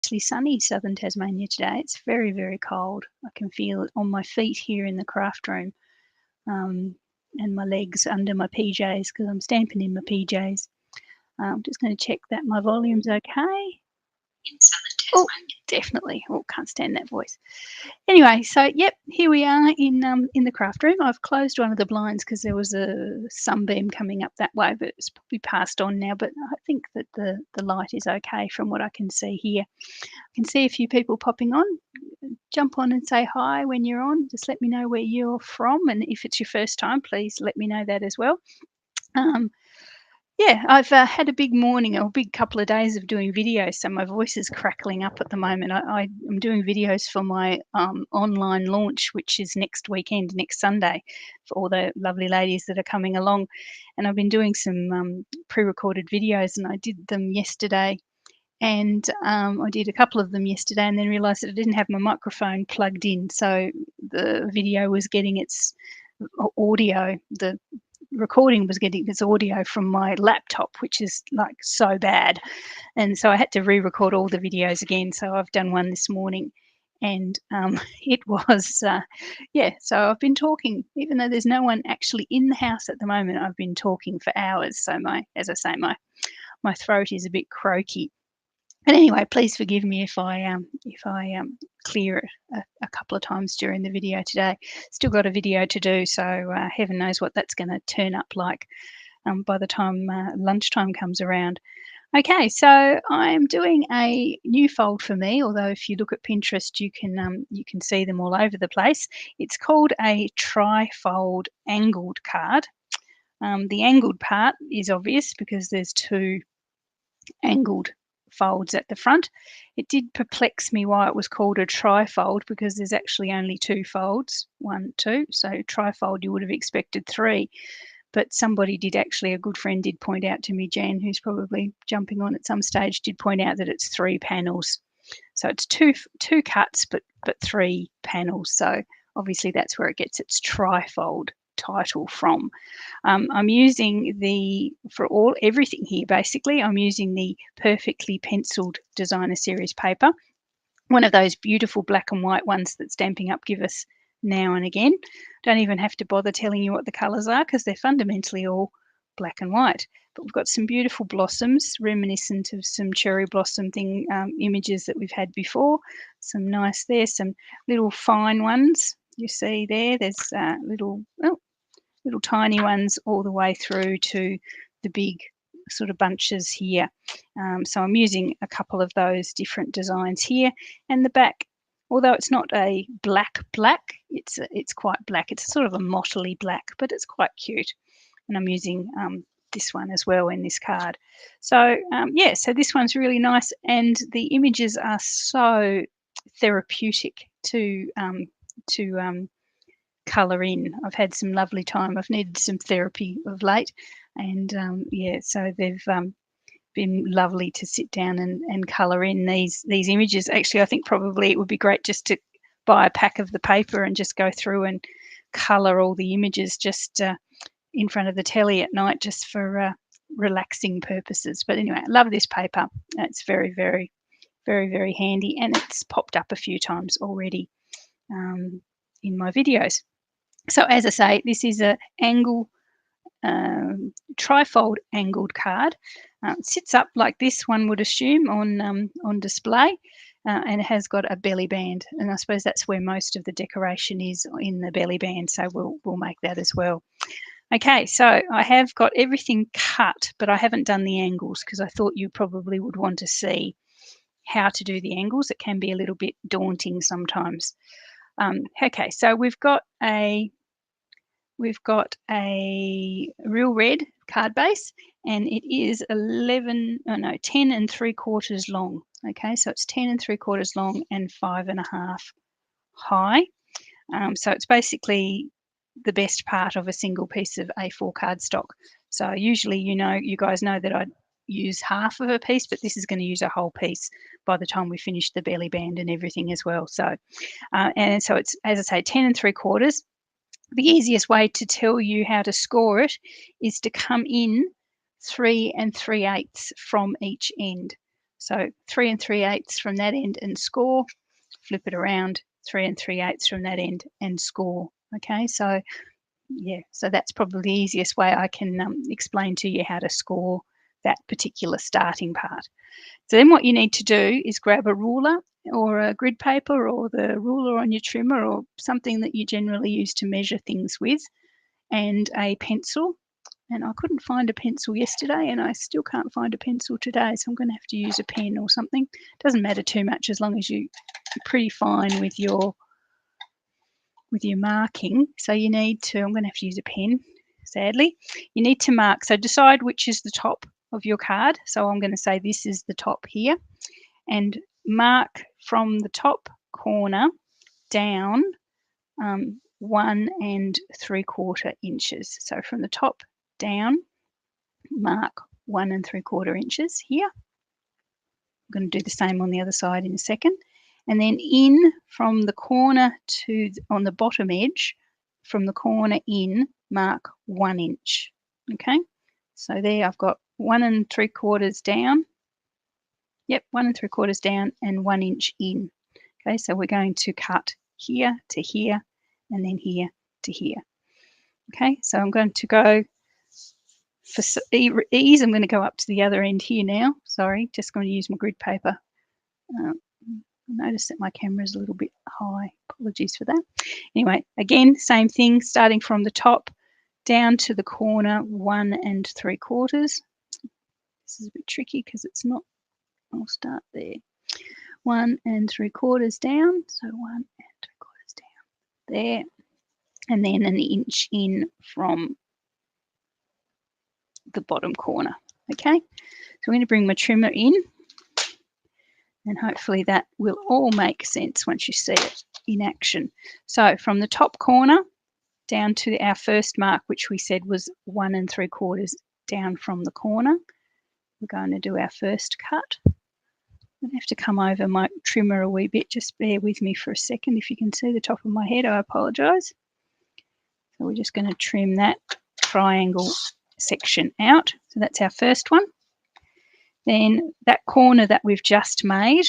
mostly sunny southern Tasmania today. It's very, very cold. I can feel it on my feet here in the craft room, and my legs under my PJs because I'm stamping in my PJs. I'm just going to check that my volume's okay. In southern Tasmania. Oh, definitely. Oh, can't stand that voice. Anyway, so yep, here we are in the craft room. I've closed one of the blinds because there was a sunbeam coming up that way, but it's probably passed on now. But I think that the light is okay from what I can see here. I can see a few people popping on. Jump on and say hi when you're on. Just let me know where you're from, and if it's your first time, please let me know that as well. Yeah, I've had a big morning or a big couple of days of doing videos, so my voice is crackling up at the moment. I'm doing videos for my online launch, which is next weekend, next Sunday, for all the lovely ladies that are coming along. And I've been doing some pre-recorded videos, and I did them yesterday. And I did a couple of them yesterday and then realised that I didn't have my microphone plugged in, so the video was getting its audio, the recording was getting its audio from my laptop, which is like so bad, and so I had to re-record all the videos again. So I've done one this morning, and it was yeah, so I've been talking even though there's no one actually in the house at the moment. I've been talking for hours, so as I say, my throat is a bit croaky. But anyway, please forgive me if I clear it a couple of times during the video today. Still got a video to do, so heaven knows what that's going to turn up like by the time lunchtime comes around. Okay, so I'm doing a new fold for me, although if you look at Pinterest, you can see them all over the place. It's called a tri-fold angled card. The angled part is obvious because there's two angled folds at the front. It did perplex me why it was called a trifold because there's actually only two folds, 1, 2. So trifold, you would have expected 3. But somebody did actually, a good friend did point out to me, Jan, who's probably jumping on at some stage, did point out that it's 3 panels. So it's two cuts, but 3 panels. So obviously that's where it gets its trifold title from. I'm using everything here basically, I'm using the Perfectly Penciled Designer Series paper, one of those beautiful black and white ones that Stampin' Up give us now and again. Don't even have to bother telling you what the colours are because they're fundamentally all black and white. But we've got some beautiful blossoms reminiscent of some cherry blossom images that we've had before. Some nice there, some little fine ones you see there. There's little tiny ones all the way through to the big sort of bunches here. So I'm using a couple of those different designs here. And the back, although it's not a black, it's quite black. It's sort of a mottly black, but it's quite cute. And I'm using this one as well in this card. So yeah, so this one's really nice, and the images are so therapeutic to colour in. I've had some lovely time. I've needed some therapy of late, and yeah, so they've been lovely to sit down and colour in these images. Actually, I think probably it would be great just to buy a pack of the paper and just go through and colour all the images just in front of the telly at night, just for relaxing purposes. But anyway, I love this paper. It's very, very, very, very handy, and it's popped up a few times already in my videos. So as I say, this is a trifold angled card. It sits up like this, one would assume, on display, and it has got a belly band, and I suppose that's where most of the decoration is, in the belly band, so we'll make that as well. Okay, so I have got everything cut, but I haven't done the angles because I thought you probably would want to see how to do the angles. It can be a little bit daunting sometimes. Okay, so we've got a real red card base, and it is 10 3/4 long. Okay, so it's 10 3/4 long and 5.5 high. So it's basically the best part of a single piece of A4 cardstock. So usually, you guys know that I use half of a piece, but this is going to use a whole piece by the time we finish the belly band and everything as well. So, and so it's, as I say, 10 3/4. The easiest way to tell you how to score it is to come in 3 3/8 from each end. So 3 3/8 from that end and score, flip it around, 3 3/8 from that end and score. Okay, so yeah, so that's probably the easiest way I can explain to you how to score that particular starting part. So then what you need to do is grab a ruler or a grid paper or the ruler on your trimmer or something that you generally use to measure things with, and a pencil. And I couldn't find a pencil yesterday and I still can't find a pencil today, so I'm going to have to use a pen or something. Doesn't matter too much as long as you're pretty fine with your marking. So you need to, I'm going to have to use a pen, sadly. You need to mark, so decide which is the top of your card. So I'm going to say this is the top here, and mark from the top corner down 1 3/4 inches. So from the top down, mark 1 3/4 inches here. I'm going to do the same on the other side in a second. And then in from the corner to on the bottom edge, from the corner in, mark 1 inch. Okay, so there I've got 1 3/4 down. Yep, 1 3/4 down and 1 inch in. Okay, so we're going to cut here to here and then here to here. Okay, so I'm going to go for ease. I'm going to go up to the other end here now. Sorry, just going to use my grid paper. Notice that my camera is a little bit high. Apologies for that. Anyway, again, same thing, starting from the top down to the corner, 1 3/4. This is a bit tricky because it's not, I'll start there. 1 3/4 down, so 1 3/4 down there, and then an inch in from the bottom corner. Okay, so I'm going to bring my trimmer in, and hopefully that will all make sense once you see it in action. So from the top corner down to our first mark, which we said was 1 3/4 down from the corner, we're going to do our first cut. I'm going to have to come over my trimmer a wee bit. Just bear with me for a second. If you can see the top of my head, I apologise. So we're just going to trim that triangle section out. So that's our first one. Then that corner that we've just made,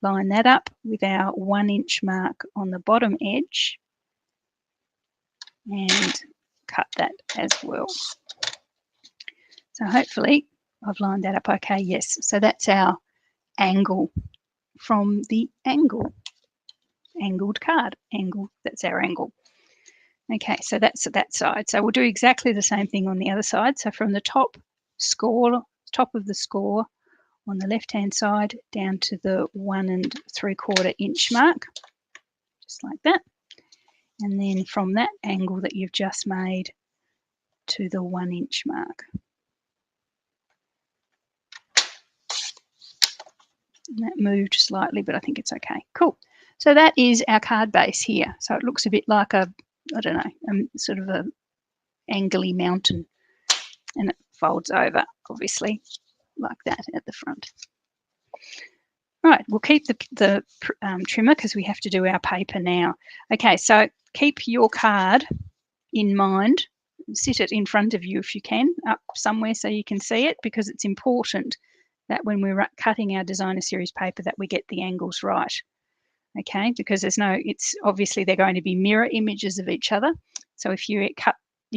line that up with our 1 inch mark on the bottom edge and cut that as well. So hopefully I've lined that up okay. Yes, so that's our angle from the angled card. Angle, that's our angle. Okay, so that's that side. So we'll do exactly the same thing on the other side. So from the top of the score on the left hand side down to the 1 3/4 inch mark, just like that. And then from that angle that you've just made to the 1 inch mark. And that moved slightly, but I think it's okay. Cool. So that is our card base here. So it looks a bit like a, I don't know, sort of a angly mountain, and it folds over, obviously, like that at the front. Right, we'll keep the trimmer because we have to do our paper now. Okay, so keep your card in mind. Sit it in front of you if you can, up somewhere so you can see it, because it's important that when we're cutting our designer series paper that we get the angles right. Okay, because it's obviously they're going to be mirror images of each other. So if you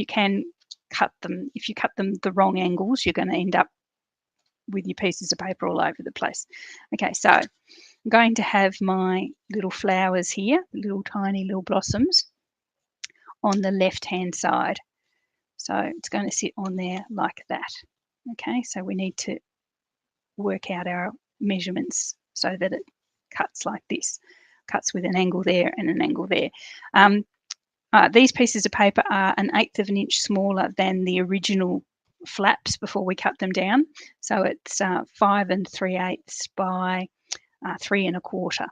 can cut them, if you cut them the wrong angles, you're going to end up with your pieces of paper all over the place. Okay, so I'm going to have my little flowers here, little tiny little blossoms on the left hand side. So it's going to sit on there like that. Okay, so we need to work out our measurements so that it cuts like this, cuts with an angle there and an angle there. These pieces of paper are 1/8 of an inch smaller than the original flaps before we cut them down. So it's 5 3/8 by 3 1/4.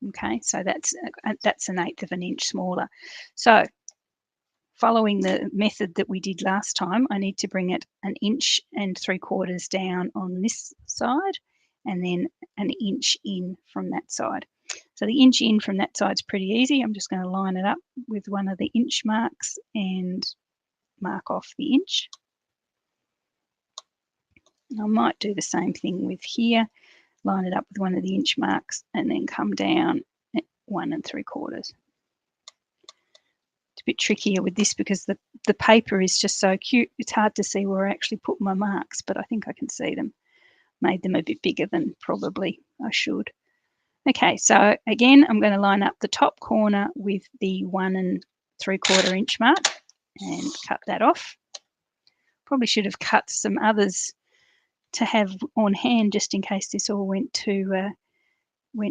Okay, so that's 1/8 of an inch smaller. So following the method that we did last time, I need to bring it 1 3/4 down on this side and then 1 inch in from that side. So the inch in from that side is pretty easy. I'm just going to line it up with one of the inch marks and mark off the inch. I might do the same thing with here. line it up with one of the inch marks, and then come down at 1 3/4. It's a bit trickier with this because the paper is just so cute. It's hard to see where I actually put my marks, but I think I can see them. Made them a bit bigger than probably I should. Okay, so again, I'm going to line up the top corner with the 1 3/4 inch mark and cut that off. Probably should have cut some others to have on hand just in case this all went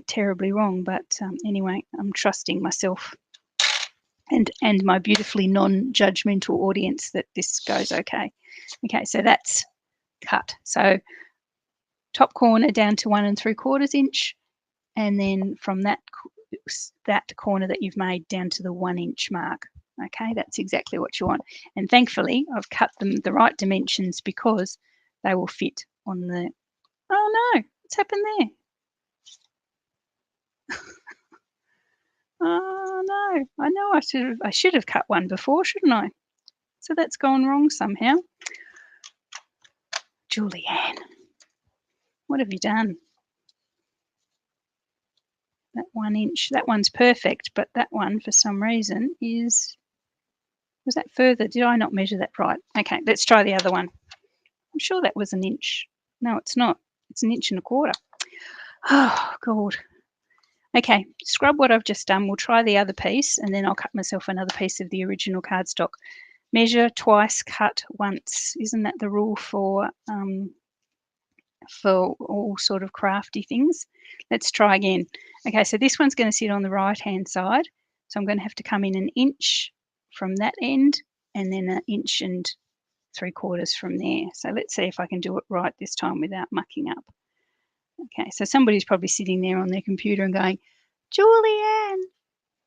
terribly wrong. But anyway, I'm trusting myself and my beautifully non-judgmental audience that this goes okay. Okay, so that's cut. So top corner down to 1 3/4 inch, and then from that corner that you've made down to the 1 inch mark. Okay, that's exactly what you want. And thankfully, I've cut them the right dimensions because they will fit on the... Oh no, what's happened there? Oh no, I know I should have cut one before, shouldn't I? So that's gone wrong somehow. Julianne, what have you done? That 1 inch, that one's perfect, but that one for some reason is... Was that further? Did I not measure that right? Okay, let's try the other one. I'm sure that was 1 inch. No, it's not. It's 1 1/4 inches. Oh, God. Okay, scrub what I've just done. We'll try the other piece, and then I'll cut myself another piece of the original cardstock. Measure twice, cut once. Isn't that the rule for all sort of crafty things? Let's try again. Okay, so this one's going to sit on the right-hand side. So I'm going to have to come in 1 inch from that end, and then 1 3/4 inches from there. So let's see if I can do it right this time without mucking up. Okay, so somebody's probably sitting there on their computer and going, Julianne,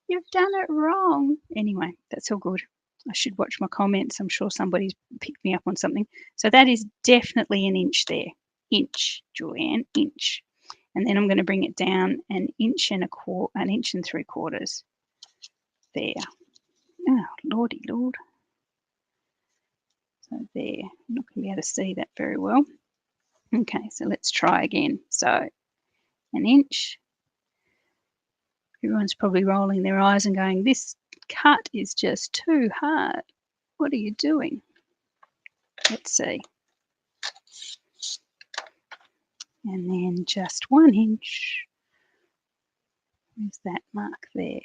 you've done it wrong. Anyway, that's all good. I should watch my comments. I'm sure somebody's picked me up on something. So that is definitely 1 inch there. Inch, Julianne, inch. And then I'm going to bring it down 1 inch and 3/4 inches. There. Oh, lordy lord. So there. I'm not going to be able to see that very well. Okay, so let's try again. So 1 inch. Everyone's probably rolling their eyes and going, this cut is just too hard. What are you doing? Let's see. And then just 1 inch. There's that mark there.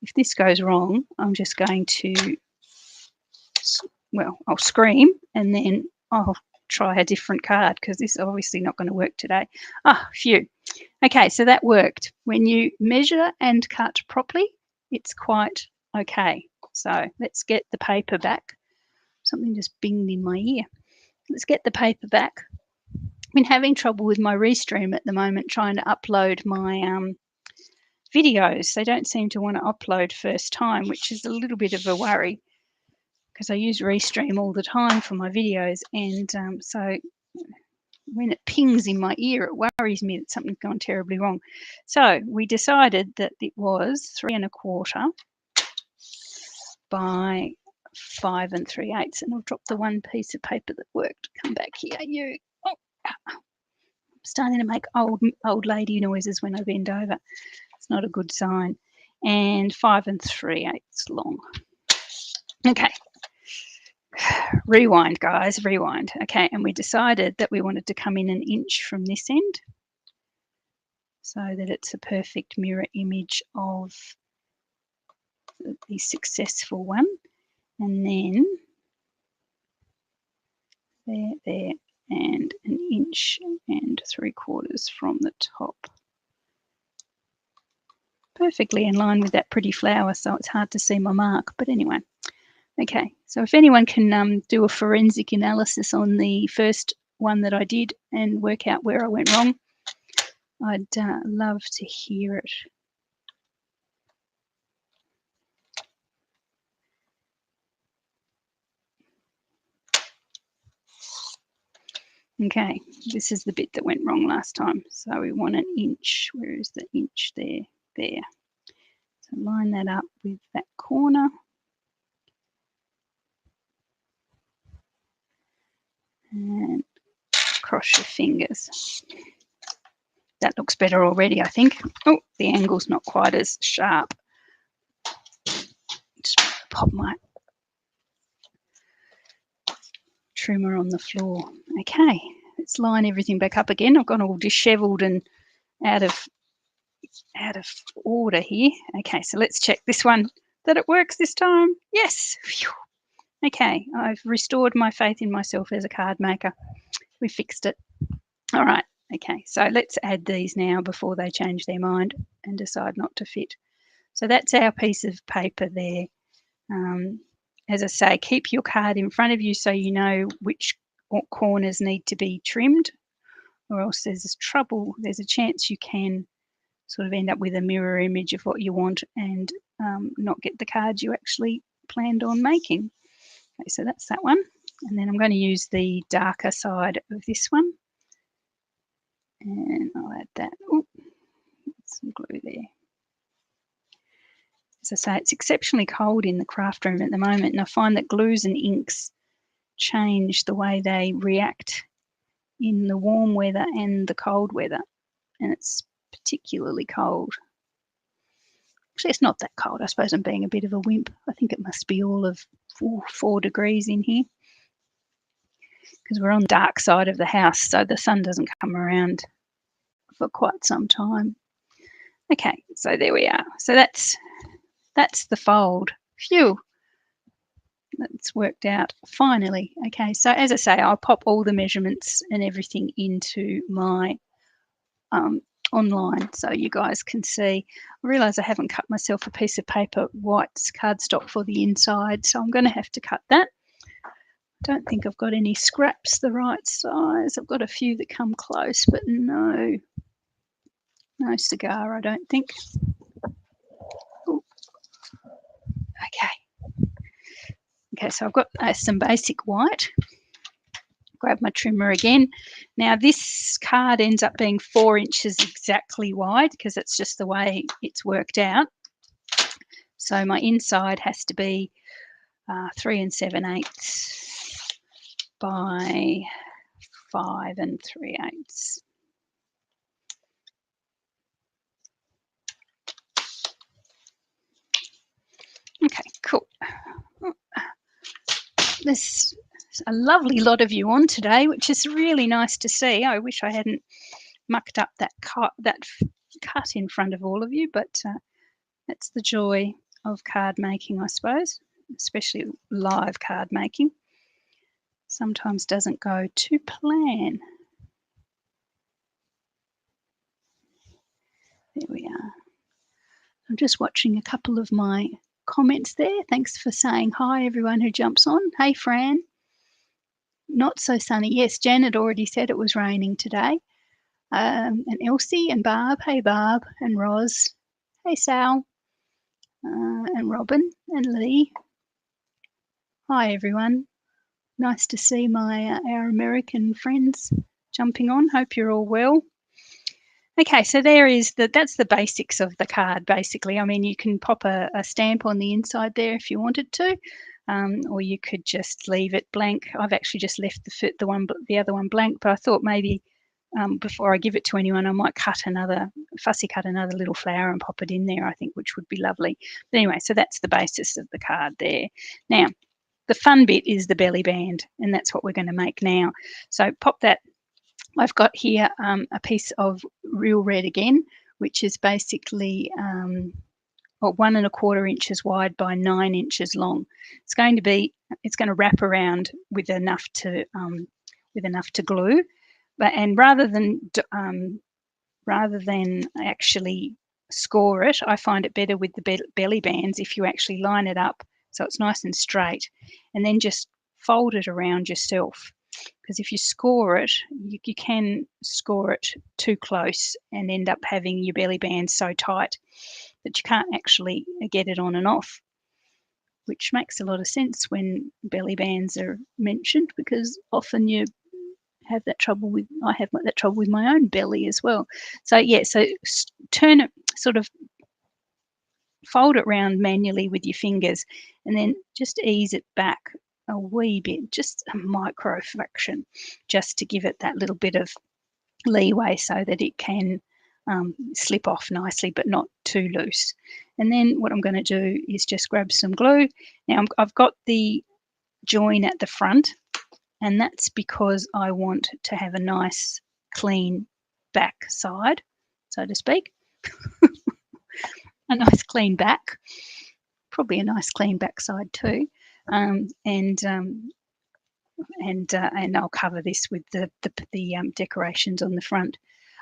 If this goes wrong, I'm just going to, well, I'll scream and then I'll try a different card because this is obviously not going to work today. Ah, phew. Okay, so that worked. When you measure and cut properly, it's quite okay. So let's get the paper back. Something just binged in my ear. Let's get the paper back. I've been having trouble with my Restream at the moment trying to upload my videos. They don't seem to want to upload first time, which is a little bit of a worry because I use Restream all the time for my videos, and so when it pings in my ear, it worries me that something's gone terribly wrong. So we decided that it was 3 1/4 by 5 3/8, and I'll drop the one piece of paper that worked. Come back here, you. Oh, I'm starting to make old lady noises when I bend over. It's not a good sign. And 5 3/8 long. Okay. Rewind, guys, rewind. Okay, and we decided that we wanted to come in 1 inch from this end so that it's a perfect mirror image of the successful one. And then there, and 1 inch and 3/4 from the top. Perfectly in line with that pretty flower, so it's hard to see my mark, but anyway. Okay, so if anyone can do a forensic analysis on the first one that I did and work out where I went wrong, I'd love to hear it. Okay, this is the bit that went wrong last time. So we want 1 inch. Where is the inch there? There. So line that up with that corner. And cross your fingers. That looks better already, I think. Oh, the angle's not quite as sharp. Just pop my trimmer on the floor. Okay, let's line everything back up again. I've gone all dishevelled and out of order here. Okay, so let's check this one, that it works this time. Yes. Phew. Okay, I've restored my faith in myself as a card maker. We fixed it. All right. Okay, so let's add these now before they change their mind and decide not to fit. So that's our piece of paper there. As I say, keep your card in front of you so you know which corners need to be trimmed, or else there's trouble. There's a chance you can sort of end up with a mirror image of what you want and not get the card you actually planned on making. Okay, so that's that one. And then I'm going to use the darker side of this one. And I'll add that. Ooh, some glue there. As I say, it's exceptionally cold in the craft room at the moment, and I find that glues and inks change the way they react in the warm weather and the cold weather, and it's particularly cold. Actually, it's not that cold. I suppose I'm being a bit of a wimp. I think it must be all of 4 degrees in here because we're on the dark side of the house, so the sun doesn't come around for quite some time. Okay, so there we are. So that's the fold. Phew. That's worked out finally. Okay, so as I say, I'll pop all the measurements and everything into my online so you guys can see. I realise I haven't cut myself a piece of paper white cardstock for the inside, so I'm going to have to cut that. I don't think I've got any scraps the right size. I've got a few that come close, but no cigar, I don't think. Ooh. Okay, so I've got some basic white. Grab my trimmer again. Now this card ends up being 4 inches exactly wide because that's just the way it's worked out. So my inside has to be 3 7/8 by 5 3/8. Okay, cool. There's a lovely lot of you on today, which is really nice to see. I wish I hadn't mucked up that cut in front of all of you, but that's the joy of card making, I suppose, especially live card making. Sometimes doesn't go to plan. There we are. I'm just watching a couple of my comments there. Thanks for saying hi, everyone who jumps on. Hey, Fran. Not so sunny. Yes, Jan had already said it was raining today. And Elsie and Barb. Hey, Barb and Roz. Hey, Sal. And Robin and Lee. Hi, everyone. Nice to see our American friends jumping on. Hope you're all well. Okay, so that's the basics of the card, basically. I mean, you can pop a stamp on the inside there if you wanted to, or you could just leave it blank. I've actually just left the other one blank, but I thought maybe before I give it to anyone, I might fussy cut another little flower and pop it in there, I think, which would be lovely. But anyway, so that's the basis of the card there. Now, the fun bit is the belly band, and that's what we're going to make now. So pop that. I've got here a piece of real red again, which is basically 1 1/4 inches wide by 9 inches long. It's going to wrap around with enough to glue, and rather than actually score it, I find it better with the belly bands if you actually line it up so it's nice and straight, and then just fold it around yourself. Because if you score it, you can score it too close and end up having your belly band so tight that you can't actually get it on and off, which makes a lot of sense when belly bands are mentioned, because often you have that trouble with, I have that trouble with my own belly as well. So yeah, so turn it, sort of fold it round manually with your fingers, and then just ease it back a wee bit, just a micro fraction, just to give it that little bit of leeway so that it can slip off nicely, but not too loose. And then what I'm going to do is just grab some glue. Now I've got the join at the front, and that's because I want to have a nice clean back side, so to speak. A nice clean back, probably a nice clean back side too. And I'll cover this with the decorations on the front.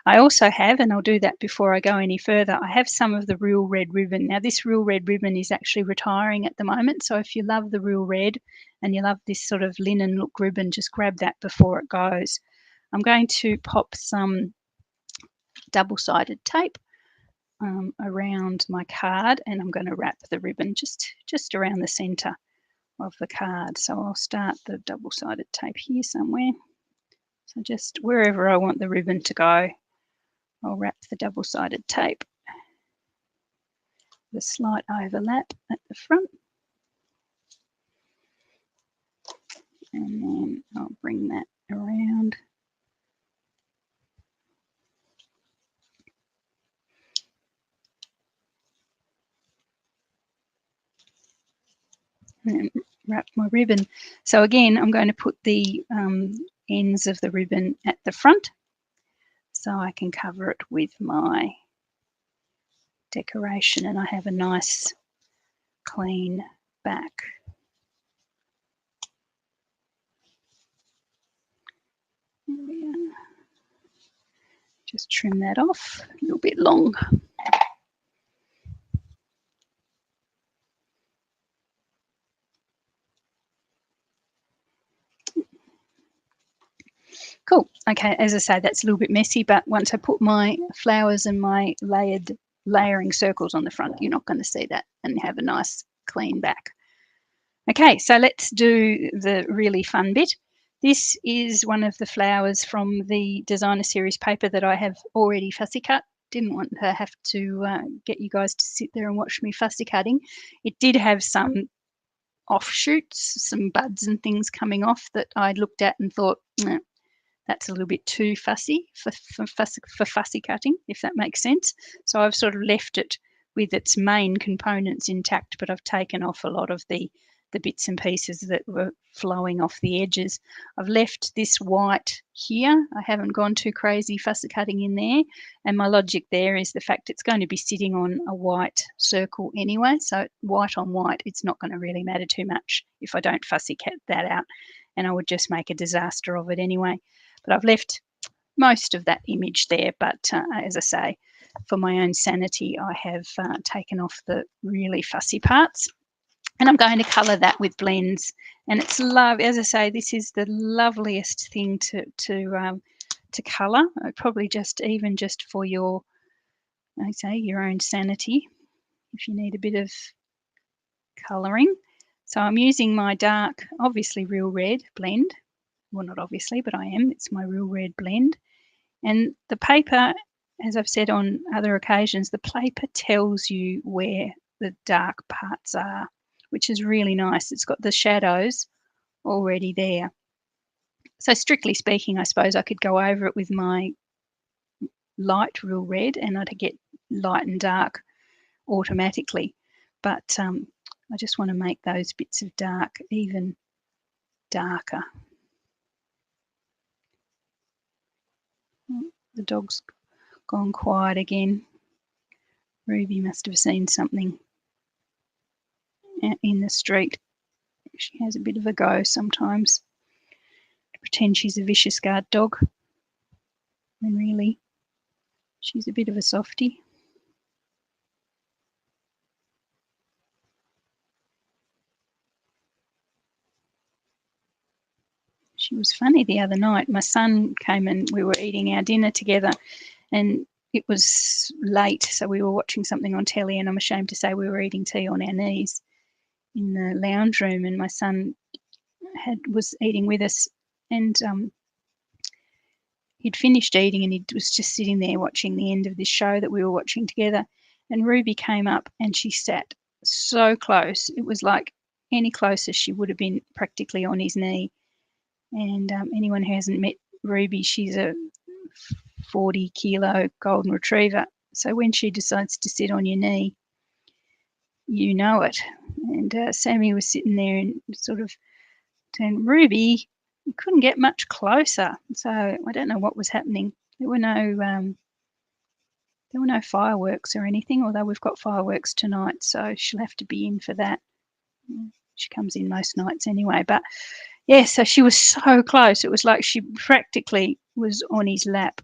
I also have, and I'll do that before I go any further, I have some of the real red ribbon. Now this real red ribbon is actually retiring at the moment, so if you love the real red and you love this sort of linen look ribbon, just grab that before it goes. I'm going to pop some double-sided tape around my card, and I'm going to wrap the ribbon just around the centre of the card. So I'll start the double-sided tape here somewhere. So just wherever I want the ribbon to go, I'll wrap the double-sided tape. The slight overlap at the front. And then I'll bring that around. And wrap my ribbon. So again, I'm going to put the ends of the ribbon at the front so I can cover it with my decoration, and I have a nice clean back. There we are. Just trim that off, a little bit long. Cool. Okay, as I say, that's a little bit messy, but once I put my flowers and my layering circles on the front, you're not going to see that, and have a nice clean back. Okay, so let's do the really fun bit. This is one of the flowers from the designer series paper that I have already fussy cut. Didn't want to have to get you guys to sit there and watch me fussy cutting. It did have some offshoots, some buds and things coming off that I looked at and thought, nah, that's a little bit too fussy for fussy cutting, if that makes sense. So I've sort of left it with its main components intact, but I've taken off a lot of the bits and pieces that were flowing off the edges. I've left this white here. I haven't gone too crazy fussy cutting in there. And my logic there is the fact it's going to be sitting on a white circle anyway. So white on white, it's not going to really matter too much if I don't fussy cut that out. And I would just make a disaster of it anyway. But I've left most of that image there. But as I say, for my own sanity, I have taken off the really fussy parts. And I'm going to colour that with blends. And it's as I say, this is the loveliest thing to colour. Probably just for your, I say, your own sanity, if you need a bit of colouring. So I'm using my dark, obviously real red blend. Well, not obviously, but I am. It's my real red blend. And the paper, as I've said on other occasions, the paper tells you where the dark parts are, which is really nice. It's got the shadows already there. So strictly speaking, I suppose I could go over it with my light real red and I'd get light and dark automatically. But I just want to make those bits of dark even darker. The dog's gone quiet again. Ruby must have seen something in the street. She has a bit of a go sometimes to pretend she's a vicious guard dog, when really she's a bit of a softie. She was funny the other night. My son came and we were eating our dinner together, and it was late, so we were watching something on telly, and I'm ashamed to say we were eating tea on our knees in the lounge room, and my son was eating with us, and he'd finished eating and he was just sitting there watching the end of this show that we were watching together, and Ruby came up and she sat so close. It was like any closer she would have been practically on his knee. And anyone who hasn't met Ruby, she's a 40-kilo golden retriever. So when she decides to sit on your knee, you know it. And Sammy was sitting there and sort of turned, Ruby, you couldn't get much closer. So I don't know what was happening. There were no fireworks or anything, although we've got fireworks tonight, so she'll have to be in for that. She comes in most nights anyway. But yeah, so she was so close. It was like she practically was on his lap.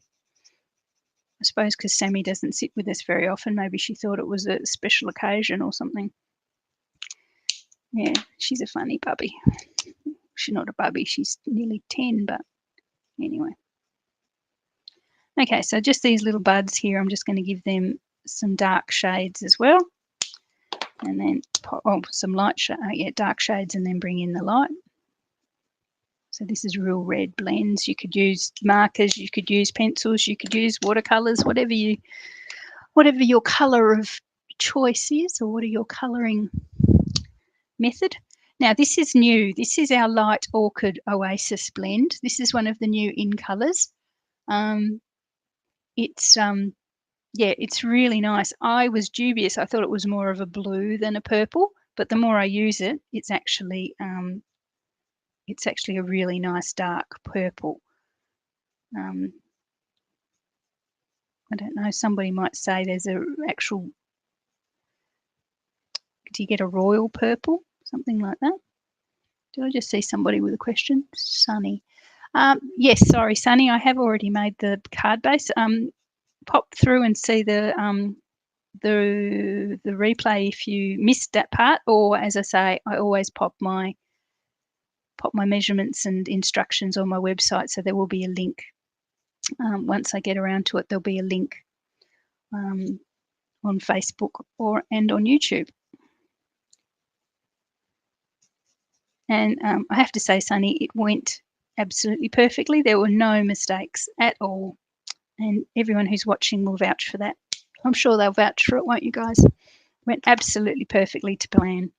I suppose because Sammy doesn't sit with us very often, maybe she thought it was a special occasion or something. Yeah, she's a funny bubby. She's not a bubby, she's nearly 10, but anyway. Okay, so just these little buds here, I'm just going to give them some dark shades as well. And then some dark shades, and then bring in the light. So this is Real Red blends. You could use markers, you could use pencils, you could use watercolors, whatever your color of choice is, or what are your coloring method. Now this is new. This is our light Orchid Oasis blend. This is one of the new in colors. It's really nice. I was dubious. I thought it was more of a blue than a purple, but the more I use it, it's actually a really nice dark purple. I don't know, somebody might say there's do you get a royal purple? Something like that. Did I just see somebody with a question? Sunny. Yes, sorry, Sunny, I have already made the card base. Pop through and see the replay if you missed that part, or as I say, I always pop my measurements and instructions on my website, so there will be a link. Once I get around to it, there'll be a link on Facebook and on YouTube. And I have to say, Sunny, it went absolutely perfectly. There were no mistakes at all. And everyone who's watching will vouch for that. I'm sure they'll vouch for it, won't you guys? Went absolutely perfectly to plan.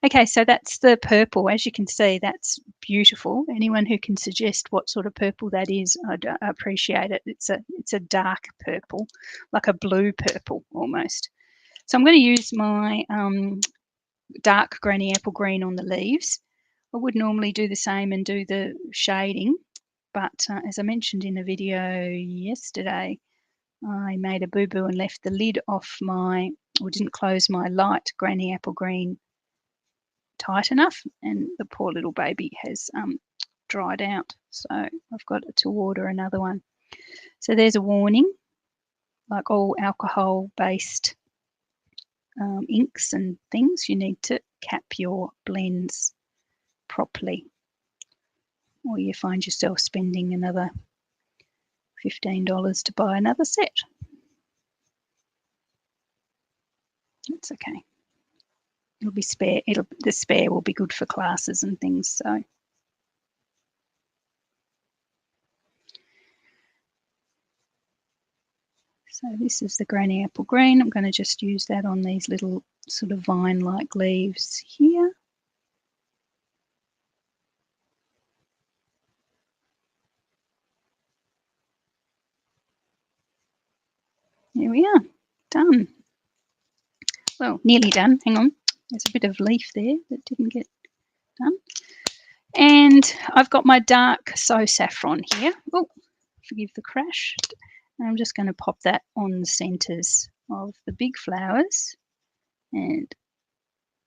Okay, so that's the purple. As you can see, that's beautiful. Anyone who can suggest what sort of purple that is, I'd appreciate it. It's a dark purple, like a blue purple almost. So I'm going to use my dark granny apple green on the leaves. I would normally do the same and do the shading, but as I mentioned in a video yesterday, I made a boo-boo and left the lid off didn't close my light granny apple green tight enough, and the poor little baby has dried out. So I've got to order another one. So there's a warning, like all alcohol-based inks and things, you need to cap your blends properly, or you find yourself spending another $15 to buy another set. That's okay. It'll be spare. The spare will be good for classes and things. So this is the granny apple green. I'm going to just use that on these little sort of vine-like leaves here. There we are, done. Well, nearly done. Hang on. There's a bit of leaf there that didn't get done. And I've got my dark So Saffron here. Oh, forgive the crash. And I'm just going to pop that on the centres of the big flowers and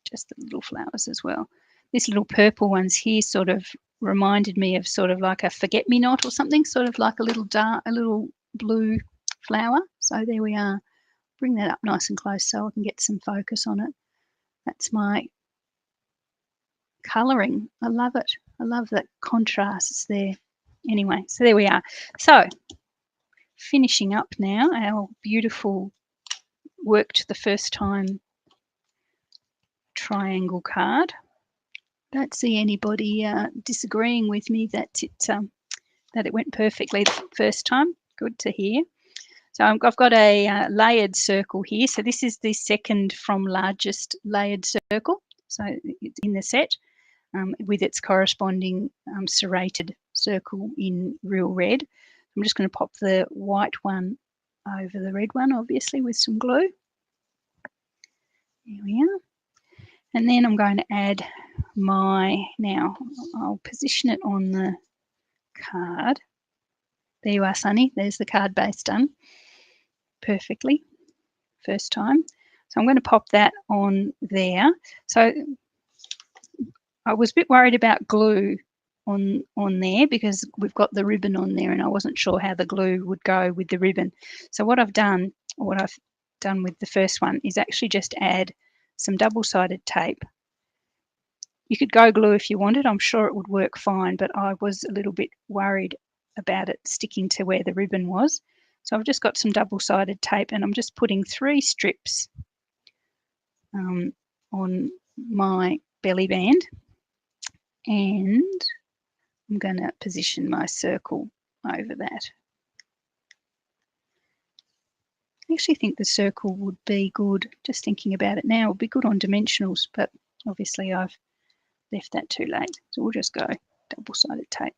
just the little flowers as well. These little purple ones here sort of reminded me of sort of like a forget-me-not or something, sort of like a little blue flower. So there we are. Bring that up nice and close so I can get some focus on it. That's my colouring. I love it. I love that contrasts there. Anyway, so there we are. So finishing up now our beautiful worked the first time triangle card. Don't see anybody disagreeing with me that it went perfectly the first time. Good to hear. So I've got a layered circle here. So this is the second from largest layered circle. So it's in the set with its corresponding serrated circle in Real Red. I'm just going to pop the white one over the red one, obviously, with some glue. There we are. And then I'm going to add now I'll position it on the card. There you are, Sunny. There's the card base done perfectly, first time. So I'm going to pop that on there. So I was a bit worried about glue on there because we've got the ribbon on there and I wasn't sure how the glue would go with the ribbon. So what I've done with the first one is actually just add some double-sided tape. You could go glue if you wanted. I'm sure it would work fine, but I was a little bit worried about it sticking to where the ribbon was. So I've just got some double-sided tape and I'm just putting 3 strips on my belly band, and I'm going to position my circle over that. I actually think the circle would be good, just thinking about it now, would be good on dimensionals, but obviously I've left that too late. So we'll just go double-sided tape.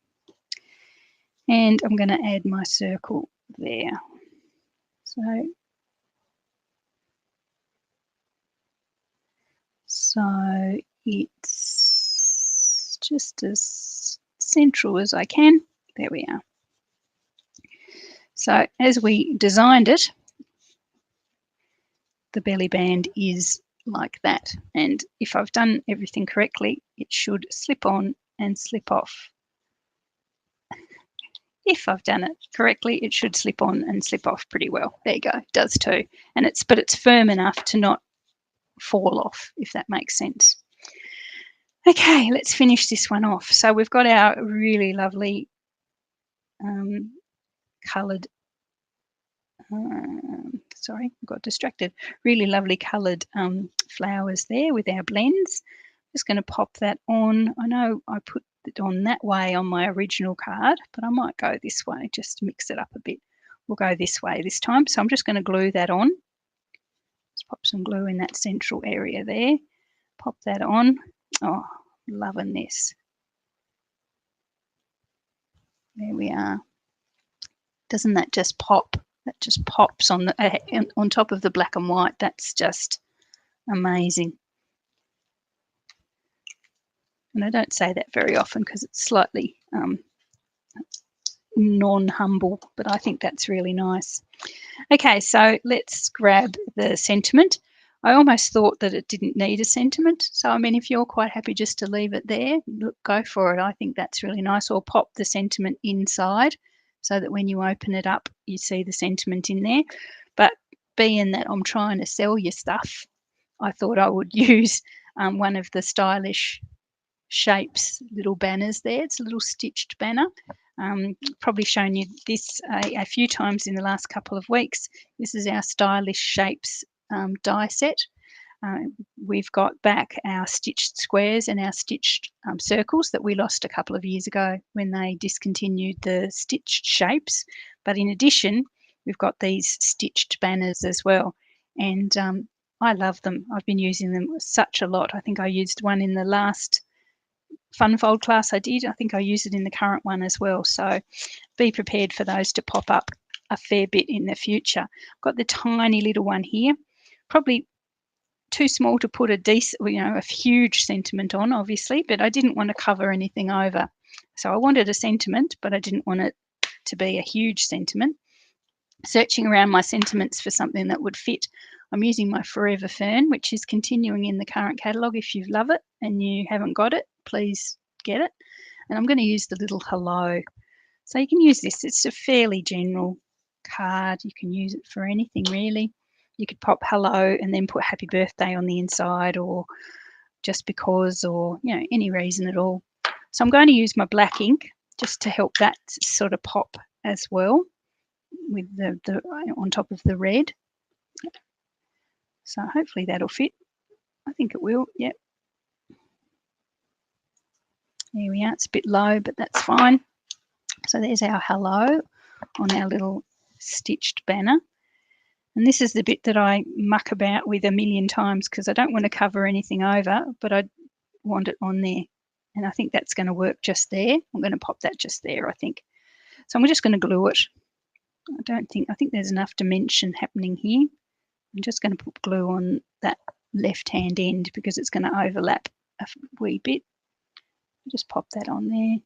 And I'm going to add my circle there. So it's just as central as I can. There we are. So as we designed it, the belly band is like that. And if I've done everything correctly, it should slip on and slip off. If I've done it correctly, it should slip on and slip off pretty well. There you go, it does too. And but it's firm enough to not fall off, if that makes sense. Okay, let's finish this one off. So we've got our really lovely coloured, sorry, I got distracted, really lovely coloured flowers there with our blends. Just going to pop that on. I know I put it on that way on my original card, but I might go this way just to mix it up a bit. We'll go this way this time. So I'm just going to glue that on. Let's pop some glue in that central area there. Pop that on. Oh, loving this. There we are. Doesn't that just pop? That just pops on on top of the black and white. That's just amazing. And I don't say that very often because it's slightly non-humble, but I think that's really nice. Okay, so let's grab the sentiment. I almost thought that it didn't need a sentiment. So, I mean, if you're quite happy just to leave it there, look, go for it. I think that's really nice. Or pop the sentiment inside so that when you open it up, you see the sentiment in there. But being that I'm trying to sell you stuff, I thought I would use one of the stylish shapes little banners there. It's a little stitched banner. Probably shown you this a few times in the last couple of weeks. This is our stylish shapes die set. We've got back our stitched squares and our stitched circles that we lost a couple of years ago when they discontinued the stitched shapes. But in addition, we've got these stitched banners as well. And I love them. I've been using them such a lot. I think I used one in the last fun fold class I did. I think I use it in the current one as well. So be prepared for those to pop up a fair bit in the future. I've got the tiny little one here, probably too small to put a huge sentiment on, obviously, but I didn't want to cover anything over. So I wanted a sentiment, but I didn't want it to be a huge sentiment. Searching around my sentiments for something that would fit, I'm using my Forever Fern, which is continuing in the current catalogue. If you love it and you haven't got it, please get it. And I'm going to use the little hello. So you can use this. It's a fairly general card. You can use it for anything, really. You could pop hello and then put happy birthday on the inside, or just because, or any reason at all. So I'm going to use my black ink just to help that sort of pop as well with the on top of the red. So hopefully that'll fit. I think it will. Yep. There we are. It's a bit low, but that's fine. So there's our hello on our little stitched banner. And this is the bit that I muck about with a million times because I don't want to cover anything over, but I want it on there. And I think that's going to work just there. I'm going to pop that just there, I think. So I'm just going to glue it. I think there's enough dimension happening here. I'm just going to put glue on that left-hand end because it's going to overlap a wee bit. Just pop that on there.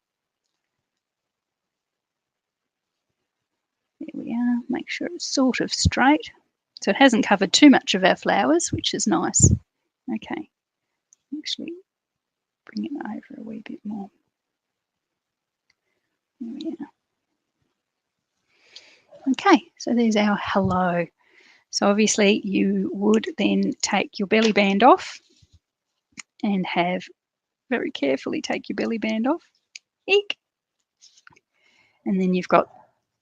There we are. Make sure it's sort of straight. So it hasn't covered too much of our flowers, which is nice. Okay, actually bring it over a wee bit more. There we are. Okay, so there's our hello. So obviously you would then take your belly band off and very carefully take your belly band off. Eek. And then you've got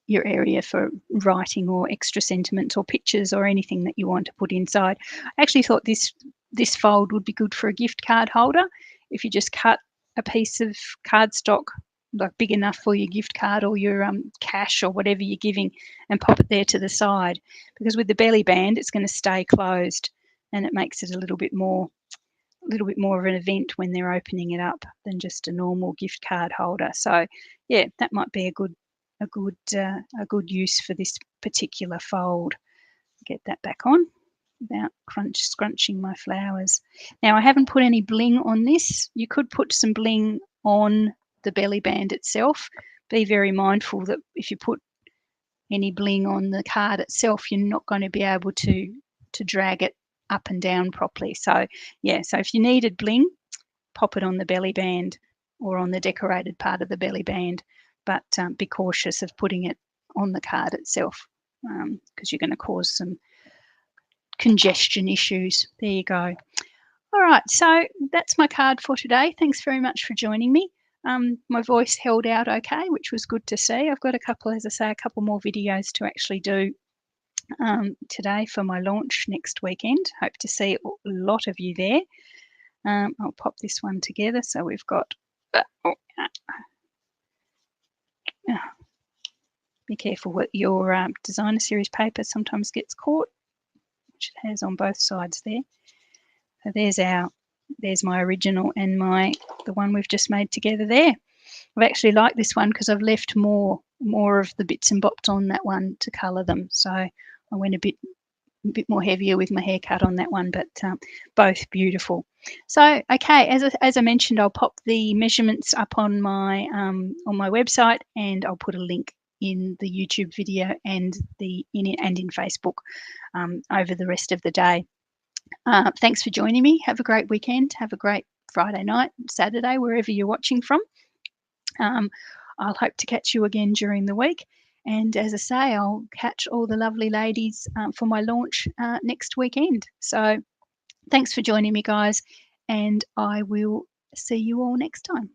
your area for writing or extra sentiments or pictures or anything that you want to put inside. I actually thought this fold would be good for a gift card holder. If you just cut a piece of cardstock, like big enough for your gift card or your cash or whatever you're giving, and pop it there to the side, because with the belly band it's going to stay closed and it makes it a little bit more of an event when they're opening it up than just a normal gift card holder. So yeah, that might be a good use for this particular fold. Get that back on without scrunching my flowers. Now I haven't put any bling on this. You could put some bling on the belly band itself. Be very mindful that if you put any bling on the card itself, you're not going to be able to drag it up and down properly. So yeah, so if you needed bling, pop it on the belly band or on the decorated part of the belly band, but be cautious of putting it on the card itself because you're going to cause some congestion issues. There you go. All right, so that's my card for today. Thanks very much for joining me. My voice held out okay, which was good to see. I've got a couple more videos to actually do today for my launch next weekend. Hope to see a lot of you there. I'll pop this one together. So we've got, be careful with your designer series paper, sometimes gets caught, which it has on both sides there. So there's my original and the one we've just made together there. I've actually liked this one because I've left more of the bits and bobs on that one to colour them. So I went a bit more heavier with my haircut on that one, but both beautiful. So okay, as I mentioned, I'll pop the measurements up on my website, and I'll put a link in the YouTube video and in Facebook over the rest of the day. Thanks for joining me. Have a great weekend. Have a great Friday night, Saturday, wherever you're watching from. I'll hope to catch you again during the week. And as I say, I'll catch all the lovely ladies for my launch next weekend. So thanks for joining me, guys, and I will see you all next time.